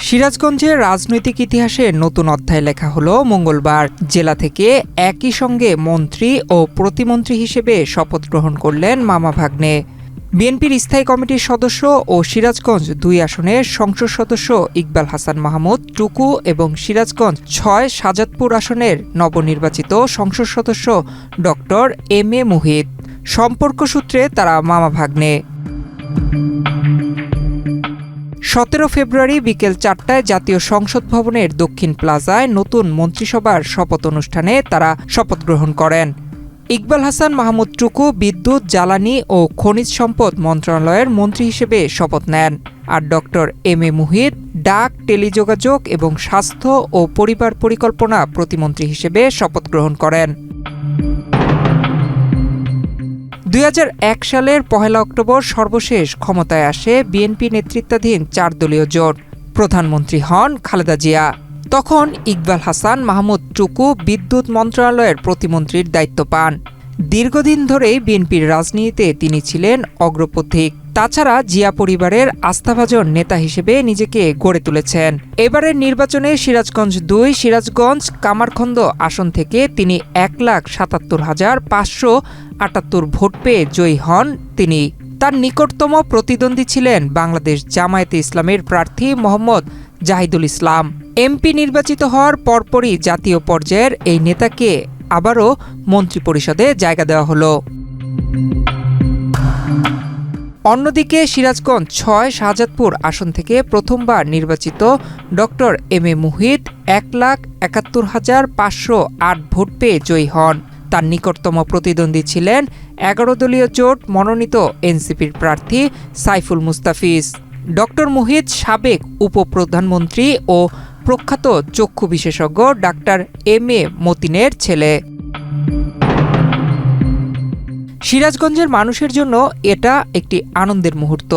সিরাজগঞ্জের রাজনৈতিক ইতিহাসে নতুন অধ্যায় লেখা হলো মঙ্গলবার। জেলা থেকে একই সঙ্গে মন্ত্রী ও প্রতিমন্ত্রী হিসেবে শপথ গ্রহণ করলেন মামা ভাগ্নে। বিএনপির স্থায়ী কমিটির সদস্য ও সিরাজগঞ্জ ২ আসনের সংসদ সদস্য ইকবাল হাসান মাহমুদ টুকু এবং সিরাজগঞ্জ ৬ শাজাদপুর আসনের নবনির্বাচিত সংসদ সদস্য ডক্টর এম এ মুহিত। সম্পর্ক সূত্রে তারা মামা ভাগ্নে। ১৭ ফেব্রুয়ারি বিকেল ৪টায় জাতীয় সংসদ ভবনের দক্ষিণ প্লাজায় নতুন মন্ত্রিসভার শপথ অনুষ্ঠানে তারা শপথ গ্রহণ করেন। ইকবাল হাসান মাহমুদ টুকু বিদ্যুৎ, জ্বালানি ও খনিজ সম্পদ মন্ত্রণালয়ের মন্ত্রী হিসেবে শপথ নেন, আর ডক্টর এম এ মুহিত ডাক, টেলিযোগাযোগ এবং স্বাস্থ্য ও পরিবার পরিকল্পনা প্রতিমন্ত্রী হিসেবে শপথ গ্রহণ করেন। ২০০১ সালের ১ অক্টোবর সর্বশেষ ক্ষমতায় আসে বিএনপি নেতৃত্বাধীন ৪ দলীয় জোট। প্রধানমন্ত্রী হন খালেদা জিয়া। তখন ইকবাল হাসান মাহমুদ টুকু বিদ্যুৎ মন্ত্রণালয়ের প্রতিমন্ত্রীর দায়িত্ব পান। দীর্ঘদিন ধরেই বিএনপির রাজনীতিতে তিনি ছিলেন অগ্রপথিক। তাছাড়া জিয়া পরিবারের আস্থাভাজন নেতা হিসেবে নিজেকে গড়ে তুলেছেন। এবারের নির্বাচনে সিরাজগঞ্জ ২, সিরাজগঞ্জ কামারখন্দ আসন থেকে তিনি ১,৭৭,৫৭৮ ভোট পেয়ে জয়ী হন তিনি। তার নিকটতম প্রতিদ্বন্দ্বী ছিলেন বাংলাদেশ জামায়াতে ইসলামের প্রার্থী মোহাম্মদ জাহিদুল ইসলাম। এমপি নির্বাচিত হওয়ার পরপরই জাতীয় পর্যায়ের এই নেতাকে আবারও মন্ত্রিপরিষদে জায়গা দেওয়া হলো। অন্যদিকে সিরাজগঞ্জ ৬ শাহজাদপুর আসন থেকে প্রথমবার নির্বাচিত doctor M A Muhith ১,৭১,৫০৮ vote পেয়ে জয়ী হন। তার নিকটতম প্রতিদ্বন্দ্বী ছিলেন ১১ দলীয় জোট মনোনীত এনসিপির প্রার্থী সাইফুল মুস্তাফিজ। ডক্টর মুহিত সাবেক উপপ্রধানমন্ত্রী ও প্রখ্যাত চক্ষু বিশেষজ্ঞ ডাক্তার এম এ মতিনের ছেলে। সিরাজগঞ্জের মানুষের জন্য এটা একটি আনন্দের মুহূর্ত।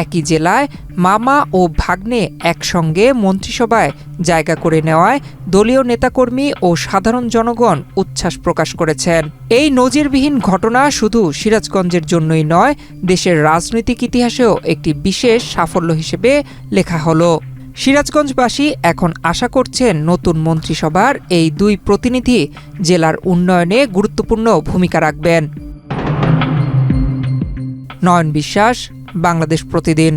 একই জেলায় মামা ও ভাগ্নে একসঙ্গে মন্ত্রিসভায় জায়গা করে নেওয়ায় দলীয় নেতাকর্মী ও সাধারণ জনগণ উচ্ছ্বাস প্রকাশ করেছেন। এই নজিরবিহীন ঘটনা শুধু সিরাজগঞ্জের জন্যই নয়, দেশের রাজনৈতিক ইতিহাসেও একটি বিশেষ সাফল্য হিসেবে লেখা হলো। সিরাজগঞ্জবাসী এখন আশা করছেন নতুন মন্ত্রিসভার এই ২ প্রতিনিধি জেলার উন্নয়নে গুরুত্বপূর্ণ ভূমিকা রাখবেন। নয়ন বিশ্বাস, বাংলাদেশ প্রতিদিন।